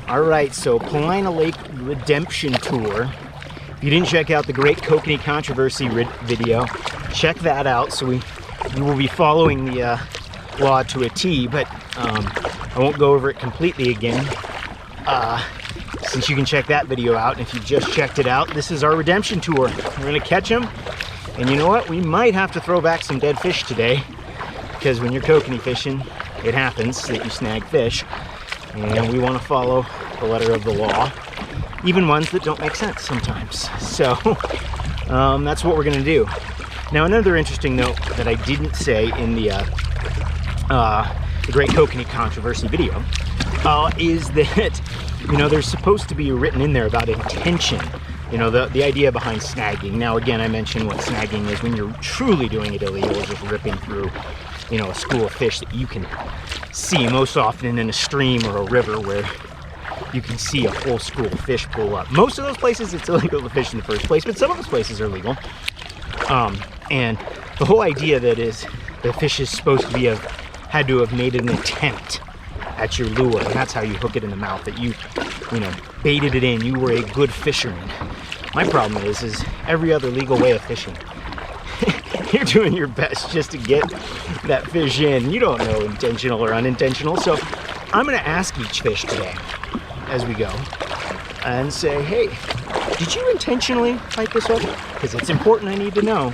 All right, so Paulina Lake Redemption Tour. If you didn't check out the Great Kokanee Controversy video, check that out. So we will be following the law to a T, but I won't go over it completely again. Since you can check that video out, and if you just checked it out, this is our redemption tour. We're gonna catch them, and you know what? We might have to throw back some dead fish today, because when you're kokanee fishing, it happens that you snag fish, and we want to follow the letter of the law, even ones that don't make sense sometimes. So that's what we're gonna do. Now, another interesting note that I didn't say in the Great Kokanee Controversy video is that, you know, there's supposed to be written in there about intention, you know, the idea behind snagging. Now, again, I mentioned what snagging is when you're truly doing it illegal, just ripping through, you know, a school of fish that you can see most often in a stream or a river where you can see a whole school of fish pull up. Most of those places it's illegal to fish in the first place, but some of those places are legal. And the whole idea that is the fish is supposed to be had to have made an attempt at your lure, and that's how you hook it in the mouth, that you know, baited it in, you were a good fisherman. My problem is every other legal way of fishing, you're doing your best just to get that fish in. You don't know intentional or unintentional. So I'm gonna ask each fish today as we go and say, hey, did you intentionally fight this hook? Because it's important, I need to know.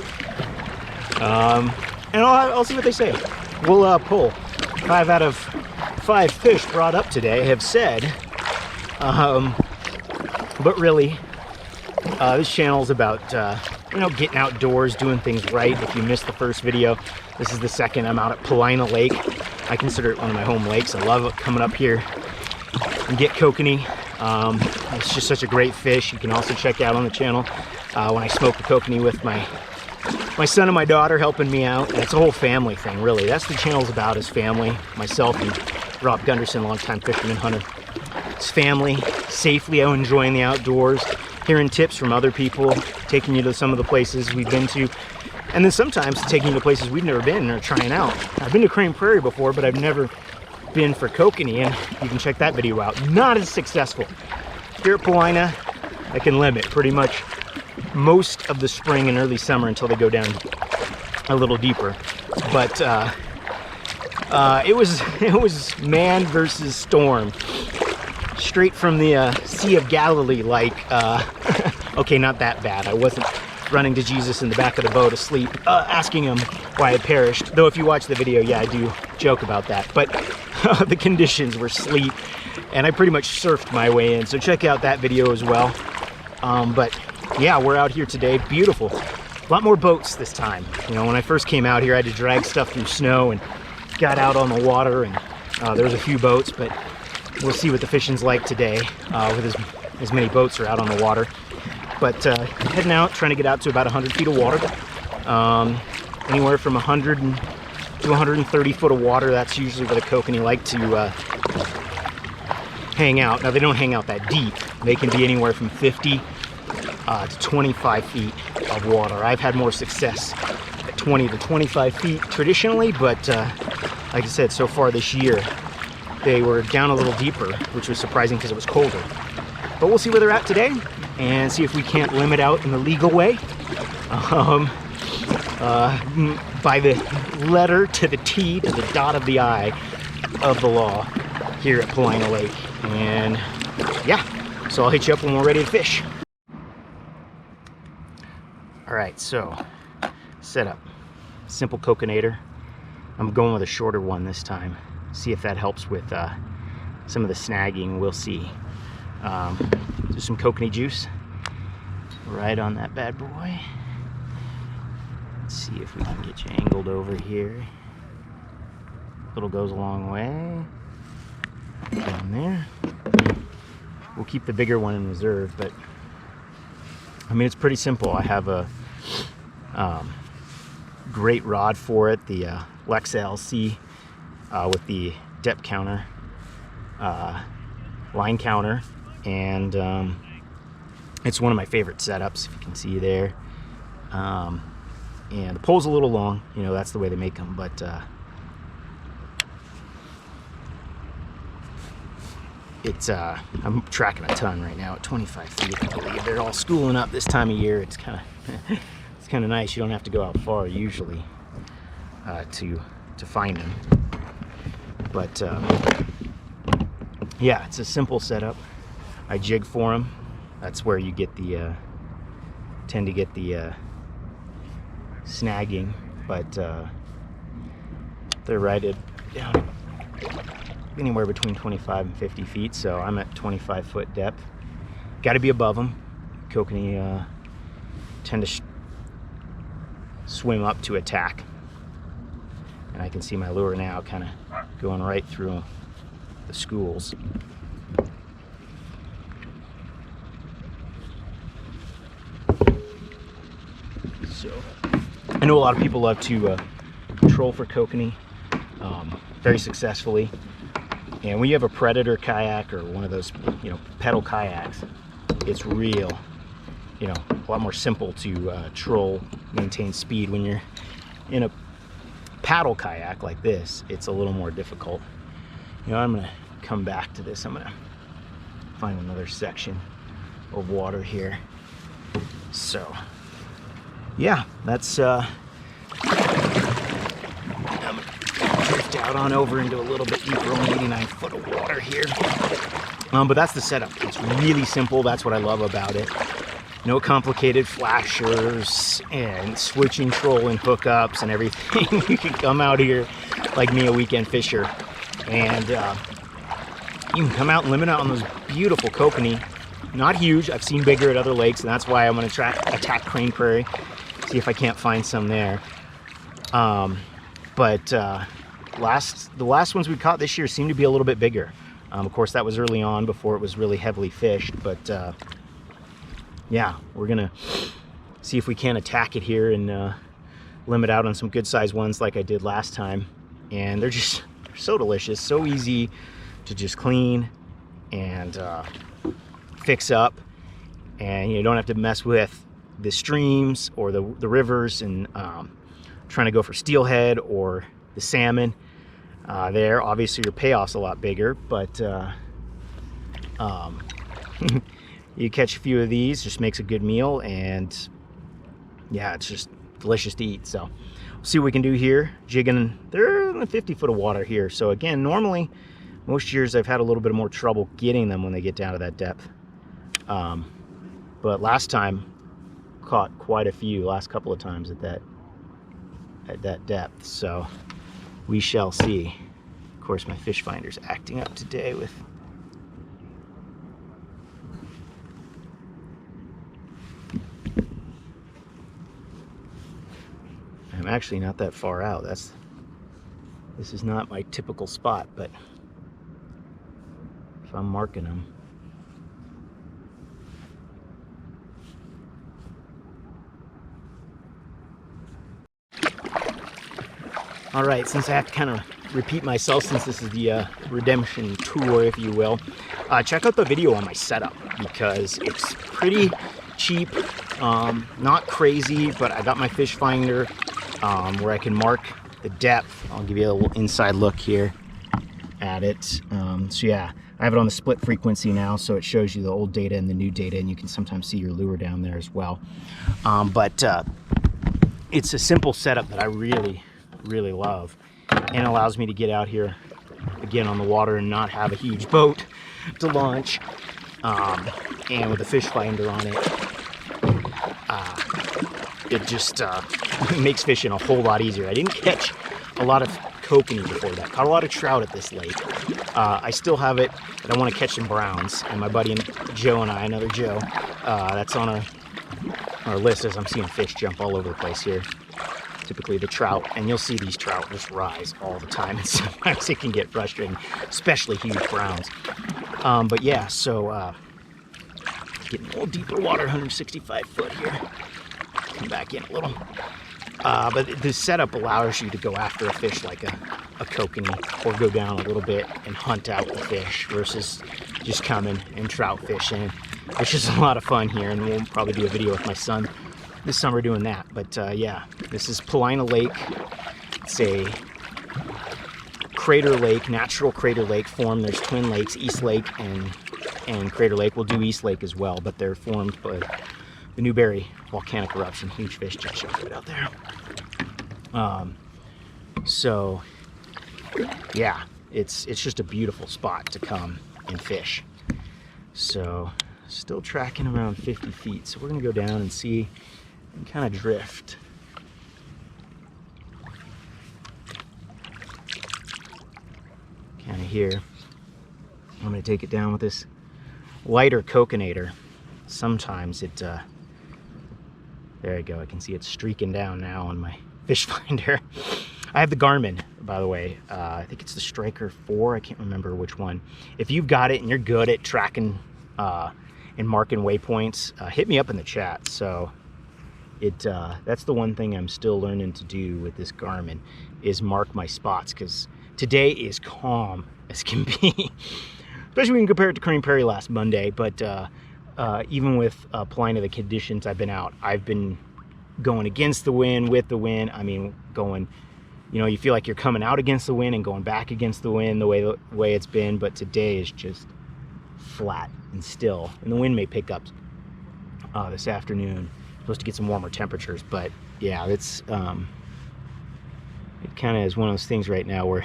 And I'll see what they say. We'll pull 5 out of 5 fish brought up today have said, but really, this channel is about, you know, getting outdoors, doing things right. If you missed the first video, this is the second. I'm out at Paulina Lake. I consider it one of my home lakes. I love it coming up here and get kokanee. It's just such a great fish. You can also check out on the channel when I smoke the kokanee with my son and my daughter helping me out. And it's a whole family thing, really. That's what the channel's about, is family. Myself and Rob Gunderson, longtime fisherman hunter. It's family, safely out enjoying the outdoors, hearing tips from other people, taking you to some of the places we've been to, and then sometimes taking you to places we've never been or trying out. I've been to Crane Prairie before, but I've never been for kokanee, and you can check that video out. Not as successful. Here at Paulina, I can limit pretty much most of the spring and early summer until they go down a little deeper. But it was man versus storm, straight from the Sea of Galilee. Like, okay, not that bad. I wasn't running to Jesus in the back of the boat asleep, asking him why I perished. Though if you watch the video, yeah, I do joke about that. But the conditions were sleet, and I pretty much surfed my way in. So check out that video as well. But yeah, we're out here today. Beautiful. A lot more boats this time. You know, when I first came out here, I had to drag stuff through snow and got out on the water, and there was a few boats, but we'll see what the fishing's like today with as many boats are out on the water. But heading out, trying to get out to about 100 feet of water. Anywhere from 100 to 130 foot of water. That's usually where the kokanee like to hang out. Now, they don't hang out that deep. They can be anywhere from 50 to 25 feet of water. I've had more success at 20 to 25 feet traditionally, but like I said, so far this year, they were down a little deeper, which was surprising because it was colder. But we'll see where they're at today and see if we can't limit out in the legal way, by the letter to the T to the dot of the I of the law here at Paulina Lake. And yeah, so I'll hit you up when we're ready to fish. All right, so setup, simple Kokaneator. I'm going with a shorter one this time. See if that helps with some of the snagging. We'll see. Just some kokanee juice right on that bad boy. Let's see if we can get you angled over here. Little goes a long way. Down there. We'll keep the bigger one in reserve, but I mean, it's pretty simple. I have a great rod for it, the Lex LC with the depth counter, line counter, and it's one of my favorite setups, if you can see there. And the pole's a little long, you know, that's the way they make them, but I'm tracking a ton right now at 25 feet, I believe. They're all schooling up this time of year. It's kind of nice. You don't have to go out far usually to find them. But yeah, it's a simple setup. I jig for them. That's where you get the tend to get the snagging, but they're righted down anywhere between 25 and 50 feet, so I'm at 25-foot depth. Got to be above them. Kokanee tend to swim up to attack, and I can see my lure now kind of going right through the schools. So I know a lot of people love to troll for kokanee very successfully, and when you have a predator kayak or one of those, you know, pedal kayaks, it's real, you know, a lot more simple to troll, maintain speed. When you're in a paddle kayak like this, it's a little more difficult. You know, I'm gonna come back to this. I'm gonna find another section of water here. So yeah, that's I'm gonna drift out on over into a little bit deeper, only 89 foot of water here. But that's the setup. It's really simple. That's what I love about it. No complicated flashers and switching trolling hookups and everything. You can come out here like me, a weekend fisher, and you can come out and limit out on those beautiful kokanee. Not huge. I've seen bigger at other lakes, and that's why I'm going to attack Crane Prairie, see if I can't find some there. But the last ones we caught this year seemed to be a little bit bigger. Of course, that was early on before it was really heavily fished, but yeah, we're gonna see if we can attack it here and limit out on some good sized ones like I did last time. And they're so delicious, so easy to just clean and fix up, and you don't have to mess with the streams or the rivers and trying to go for steelhead or the salmon. There, obviously your payoff's a lot bigger, but you catch a few of these, just makes a good meal, and yeah, it's just delicious to eat. So we'll see what we can do here. Jigging, they're in 50 foot of water here. So again, normally most years I've had a little bit more trouble getting them when they get down to that depth. But last time caught quite a few, last couple of times at that depth. So we shall see. Of course, my fish finder's acting up today with I'm actually not that far out. This is not my typical spot, but if I'm marking them. All right, since I have to kind of repeat myself, since this is the redemption tour, if you will, check out the video on my setup, because it's pretty cheap, not crazy, but I got my fish finder where I can mark the depth. I'll give you a little inside look here at it. So yeah, I have it on the split frequency now, so it shows you the old data and the new data, and you can sometimes see your lure down there as well. But it's a simple setup that I really love, and allows me to get out here again on the water and not have a huge boat to launch, and with a fish finder on it, it just makes fishing a whole lot easier. I didn't catch a lot of kokanee before that. Caught a lot of trout at this lake. I still have it, but I want to catch some browns, and my buddy Joe and I, another Joe, that's on our list, as I'm seeing fish jump all over the place here. Typically the trout, and you'll see these trout just rise all the time, and sometimes it can get frustrating, especially huge browns. But yeah, so getting a little deeper water, 165 foot here. Come back in a little. But the setup allows you to go after a fish like a kokanee, or go down a little bit and hunt out the fish, versus just coming and trout fishing. It's just a lot of fun here, and we'll probably do a video with my son this summer doing that. But yeah, this is Paulina Lake. It's a Crater Lake, natural Crater Lake formed. There's twin lakes, East Lake and Crater Lake. We'll do East Lake as well, but they're formed by the Newberry volcanic eruption. Huge fish just showed right out there. So yeah, it's just a beautiful spot to come and fish. So still tracking around 50 feet. So we're gonna go down and see and kind of drift. Kind of here. I'm gonna take it down with this lighter Kokaneeter. Sometimes it, there you go, I can see it streaking down now on my fish finder. I have the Garmin, by the way. I think it's the Striker 4, I can't remember which one. If you've got it and you're good at tracking and marking waypoints, hit me up in the chat. So that's the one thing I'm still learning to do with this Garmin, is mark my spots, because today is calm as can be. Especially when you compare it to Crane Prairie last Monday. But even with Paulina, the conditions I've been out, I've been going against the wind, with the wind. I mean, going, you know, you feel like you're coming out against the wind and going back against the wind the way it's been. But today is just flat and still, and the wind may pick up this afternoon. Supposed to get some warmer temperatures, but yeah, it's it kind of is one of those things right now where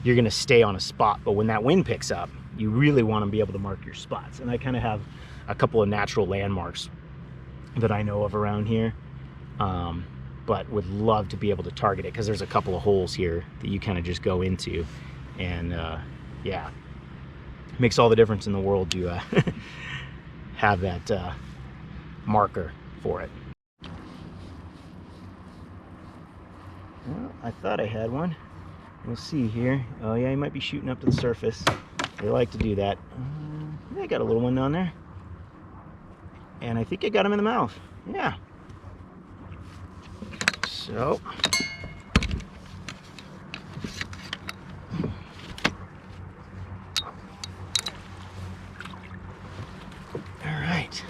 you're going to stay on a spot, but when that wind picks up, you really want to be able to mark your spots. And I kind of have a couple of natural landmarks that I know of around here, but would love to be able to target it, because there's a couple of holes here that you kind of just go into, and yeah, it makes all the difference in the world to have that marker for it. Well, I thought I had one. We'll see here. Oh yeah, he might be shooting up to the surface. They like to do that. I got a little one down there. And I think I got him in the mouth. Yeah. So. All right.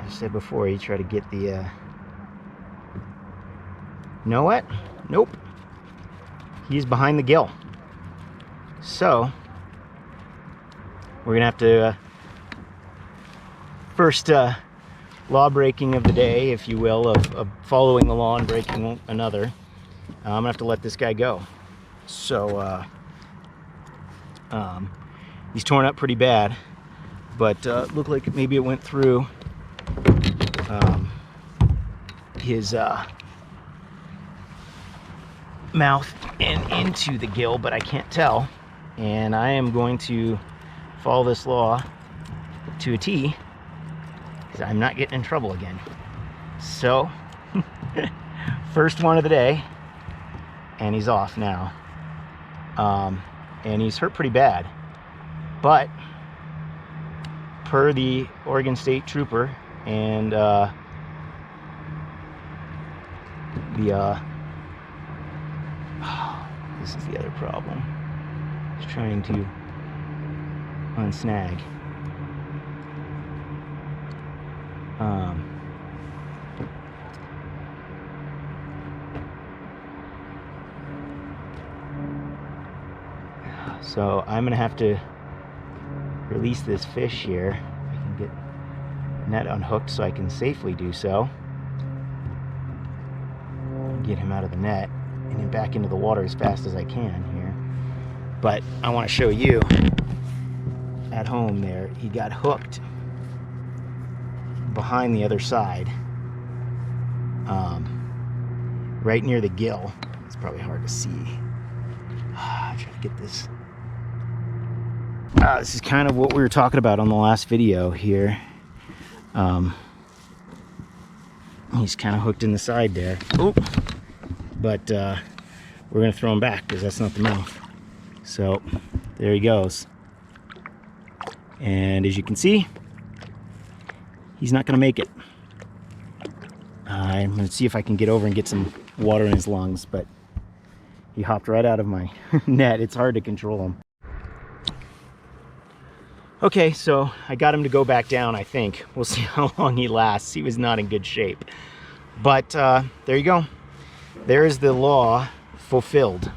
I said before, you try to get the, you know what? Nope. He's behind the gill. So, we're gonna have to, first law breaking of the day, if you will, of following the law and breaking another. I'm gonna have to let this guy go. So, he's torn up pretty bad, but looked like maybe it went through his mouth and into the gill, but I can't tell. And I am going to follow this law to a T, because I'm not getting in trouble again. So, first one of the day, and he's off now. And he's hurt pretty bad, but per the Oregon State Trooper and this is the other problem. He's trying to unsnag. So I'm gonna have to release this fish here. I can get the net unhooked so I can safely do so. Get him out of the net and then back into the water as fast as I can here. But I want to show you at home there, he got hooked behind the other side, right near the gill. It's probably hard to see. Try to get this. This is kind of what we were talking about on the last video here. He's kind of hooked in the side there. Oh, but we're gonna throw him back because that's not the mouth. So there he goes. And as you can see, he's not gonna make it. I'm gonna see if I can get over and get some water in his lungs, but he hopped right out of my net. It's hard to control him. Okay, so I got him to go back down, I think. We'll see how long he lasts. He was not in good shape. But there you go. There is the law fulfilled.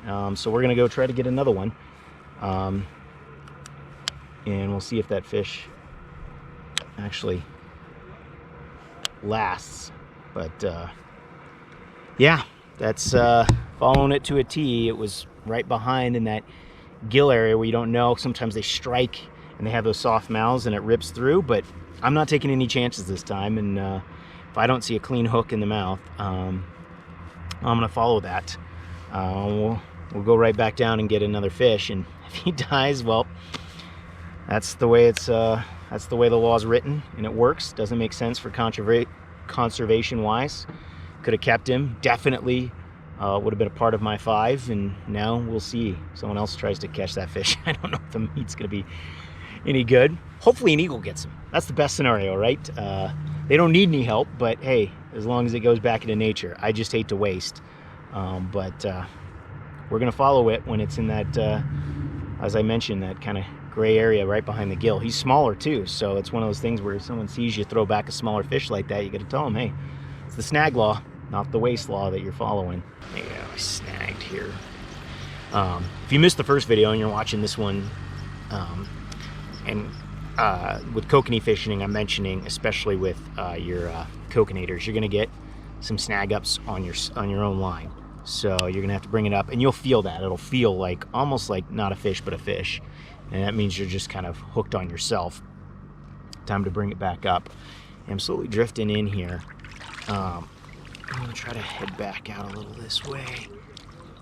So we're going to go try to get another one. And we'll see if that fish actually lasts. But yeah, that's following it to a T. It was right behind in that gill area where you don't know. Sometimes they strike and they have those soft mouths and it rips through, but I'm not taking any chances this time. And if I don't see a clean hook in the mouth, I'm gonna follow that. We'll go right back down and get another fish, and if he dies, well, that's the way it's that's the way the law's written, and it works. Doesn't make sense for conservation wise. Could have kept him, definitely would have been a part of my 5, and now we'll see. Someone else tries to catch that fish. I don't know if the meat's gonna be any good. Hopefully an eagle gets him. That's the best scenario, right? They don't need any help, but hey, as long as it goes back into nature. I just hate to waste. But we're gonna follow it when it's in that, as I mentioned, that kind of gray area right behind the gill. He's smaller too, so it's one of those things where if someone sees you throw back a smaller fish like that, you gotta tell them, hey, it's the snag law, not the waste law that you're following. Yeah, I snagged here. If you missed the first video and you're watching this one, and with kokanee fishing, I'm mentioning, especially with your kokanators, you're gonna get some snag ups on your own line. So you're gonna have to bring it up, and you'll feel that. It'll feel like almost like not a fish, but a fish, and that means you're just kind of hooked on yourself. Time to bring it back up. And I'm slowly drifting in here. I'm gonna try to head back out a little this way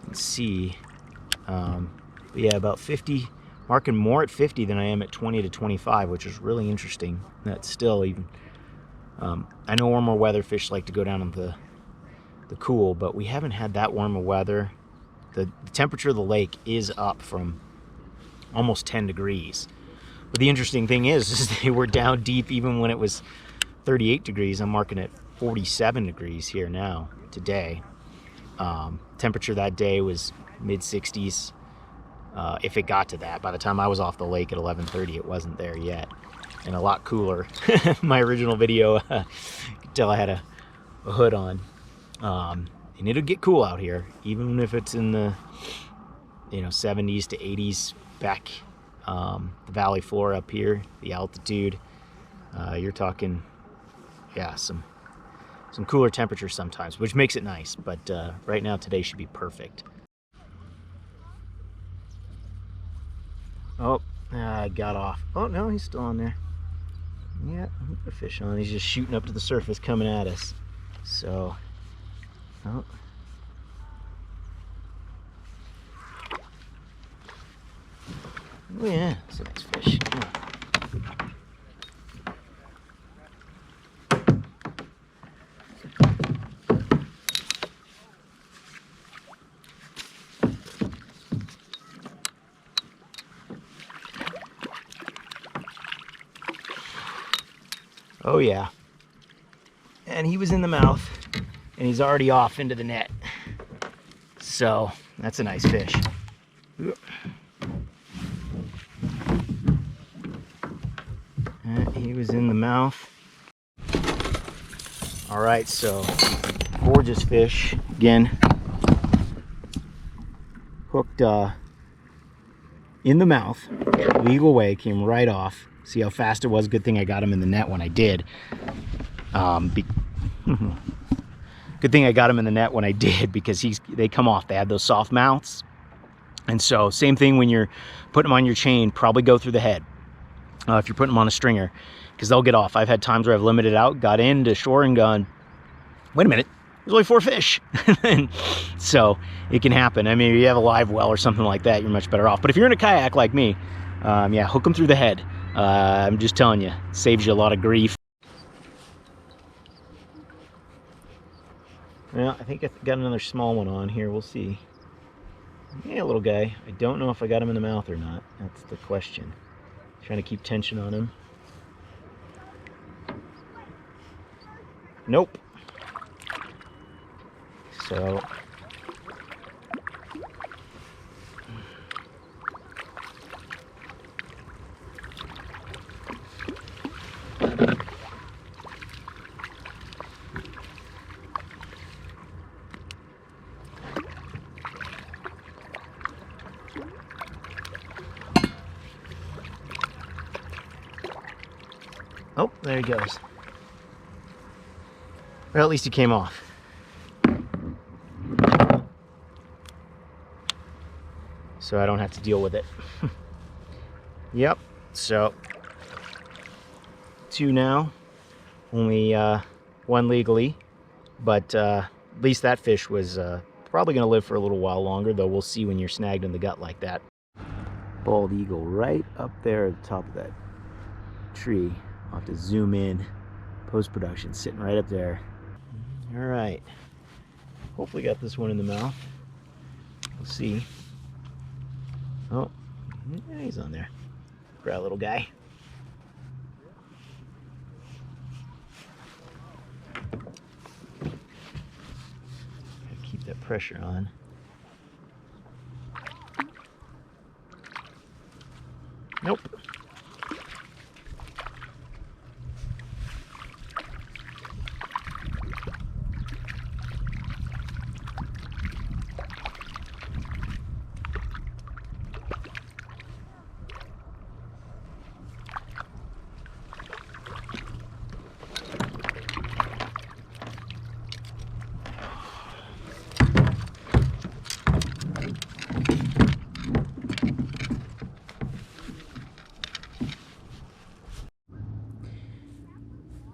and see. But yeah, about 50. Marking more at 50 than I am at 20 to 25, which is really interesting. That's still even. I know warmer weather fish like to go down in the cool, but we haven't had that warm of weather. The temperature of the lake is up from almost 10 degrees. But the interesting thing is they were down deep even when it was 38 degrees. I'm marking at 47 degrees here now today. Temperature that day was mid 60s. If it got to that, by the time I was off the lake at 11:30, it wasn't there yet, and a lot cooler. My original video, you could tell I had a hood on, and it'll get cool out here, even if it's in the 70s to 80s back the valley floor up here, the altitude. You're talking, yeah, some cooler temperatures sometimes, which makes it nice. But right now, today should be perfect. Oh, I got off. Oh, no, he's still on there. Yeah, the fish on. He's just shooting up to the surface, coming at us. So, oh. Oh, yeah, it's a nice fish. Yeah. Oh yeah, and he was in the mouth, and he's already off into the net. So that's a nice fish. He was in the mouth. All right, so gorgeous fish again. Hooked in the mouth, legal way, came right off. See how fast it was? Good thing I got him in the net when I did. Good thing I got him in the net when I did, because they come off. They have those soft mouths. And so same thing when you're putting them on your chain, probably go through the head. If you're putting them on a stringer, because they'll get off. I've had times where I've limited out, got into shore and gone, wait a minute, there's only 4 fish. So it can happen. I mean, if you have a live well or something like that, you're much better off. But if you're in a kayak like me, yeah, hook them through the head. I'm just telling you, it saves you a lot of grief. Well, I think I got another small one on here. We'll see. Yeah, little guy. I don't know if I got him in the mouth or not. That's the question. Trying to keep tension on him. Nope. So Oh, there he goes. Well, at least he came off. So I don't have to deal with it. Yep, so 2 now, only 1 legally, but at least that fish was probably gonna live for a little while longer, though we'll see when you're snagged in the gut like that. Bald eagle right up there at the top of that tree. I'll have to zoom in, post-production, sitting right up there. All right, hopefully got this one in the mouth. We'll see. Oh, yeah, he's on there. Grab little guy. Gotta keep that pressure on. Nope.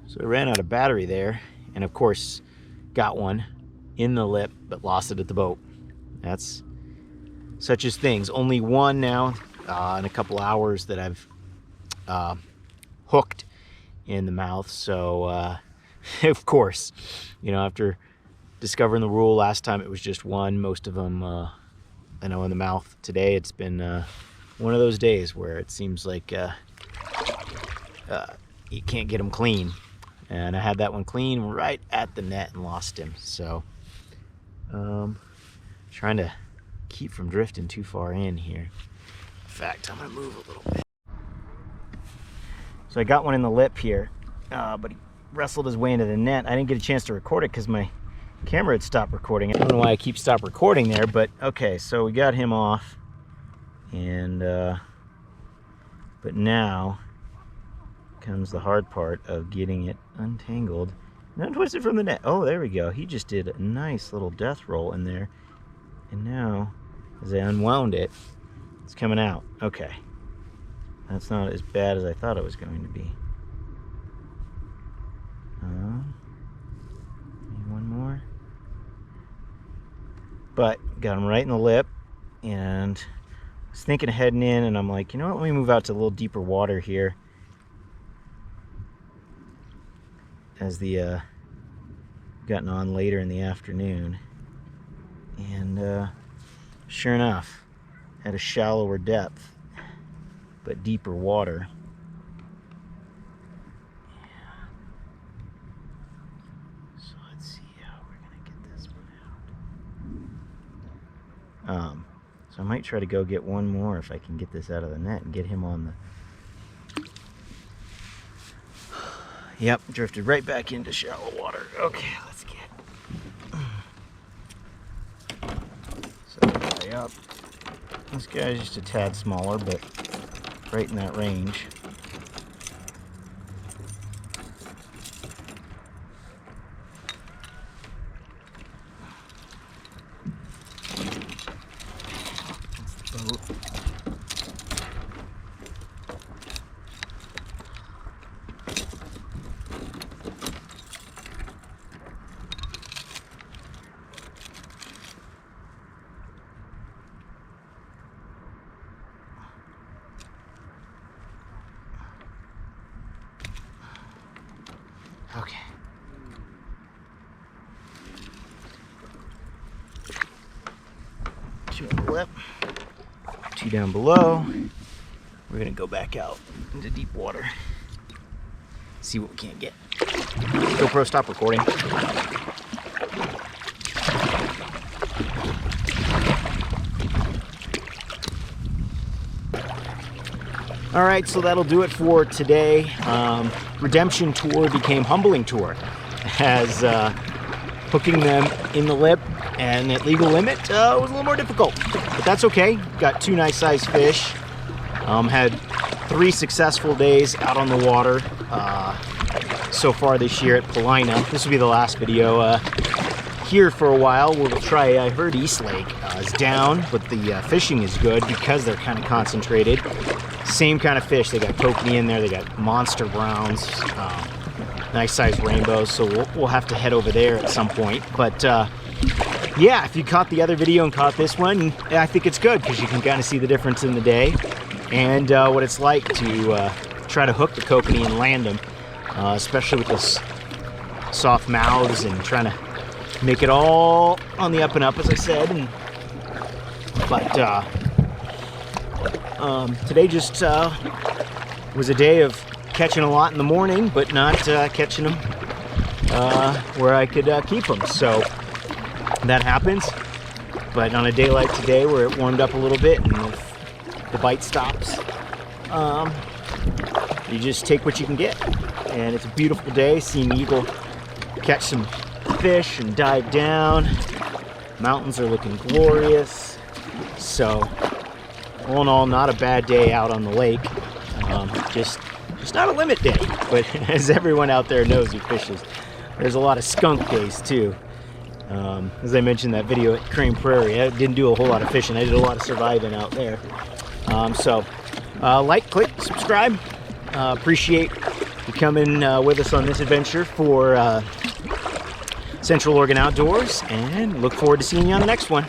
So I ran out of battery there, and of course got one in the lip, but lost it at the boat. That's such as things. Only one now in a couple hours that I've hooked in the mouth. So of course, you know, after discovering the rule last time, it was just one. Most of them I know in the mouth. Today it's been one of those days where it seems like you can't get them clean. And I had that one clean right at the net and lost him. So trying to keep from drifting too far in here. In fact, I'm gonna move a little bit. So I got one in the lip here, but he wrestled his way into the net. I didn't get a chance to record it because my camera had stopped recording. I don't know why I keep stop recording there, but okay, so we got him off. And but now comes the hard part of getting it untangled and untwisted from the net. Oh, there we go. He just did a nice little death roll in there. And now, as I unwound it, it's coming out. Okay. That's not as bad as I thought it was going to be. Maybe one more. But got him right in the lip, and I was thinking of heading in, and I'm like, you know what, let me move out to a little deeper water here. As the gotten on later in the afternoon, and sure enough, at a shallower depth but deeper water. Yeah. So let's see how we're gonna get this one out. So I might try to go get one more if I can get this out of the net and get him on the. Yep, drifted right back into shallow water. Okay, let's get. So guy up. This guy's just a tad smaller, but right in that range. That's the boat. Okay. Two on the lip, two down below. We're gonna go back out into deep water. See what we can't get. GoPro, stop recording. All right, so that'll do it for today. Redemption tour became humbling tour, as hooking them in the lip and at legal limit was a little more difficult, but that's okay. Got 2 nice sized fish. Had 3 successful days out on the water. so far this year at Paulina. This will be the last video here for a while. We'll try, I heard East Lake is down, but the fishing is good because they're kind of concentrated. Same kind of fish. They got kokanee in there. They got monster browns, nice sized rainbows. So we'll have to head over there at some point. But yeah, if you caught the other video and caught this one, I think it's good because you can kind of see the difference in the day and what it's like to try to hook the kokanee and land them, especially with those soft mouths and trying to make it all on the up and up, as I said. Today just was a day of catching a lot in the morning, but not catching them where I could keep them. So that happens. But on a day like today, where it warmed up a little bit and the bite stops, you just take what you can get. And it's a beautiful day, seeing eagle catch some fish and dive down. Mountains are looking glorious. So all in all, not a bad day out on the lake. Just not a limit day, but as everyone out there knows who fishes, there's a lot of skunk days too. As I mentioned in that video at Crane Prairie, I didn't do a whole lot of fishing. I did a lot of surviving out there. Like, click, subscribe. Appreciate you coming with us on this adventure for Central Oregon Outdoors, and look forward to seeing you on the next one.